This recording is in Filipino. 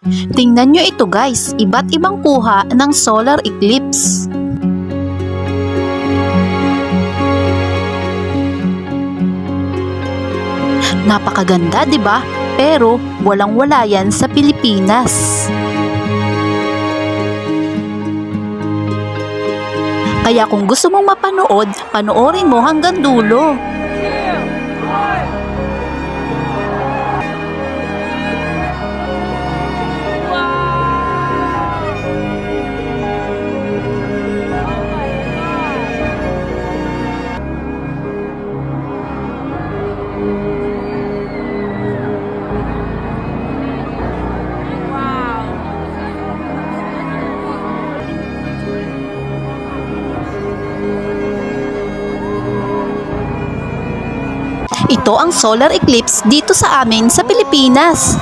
Tingnan nyo ito guys, iba't ibang kuha ng solar eclipse. Napakaganda, 'di ba? Pero walang-wala yan sa Pilipinas. Kaya kung gusto mong mapanood, panoorin mo hanggang dulo. Ito ang solar eclipse dito sa amin sa Pilipinas.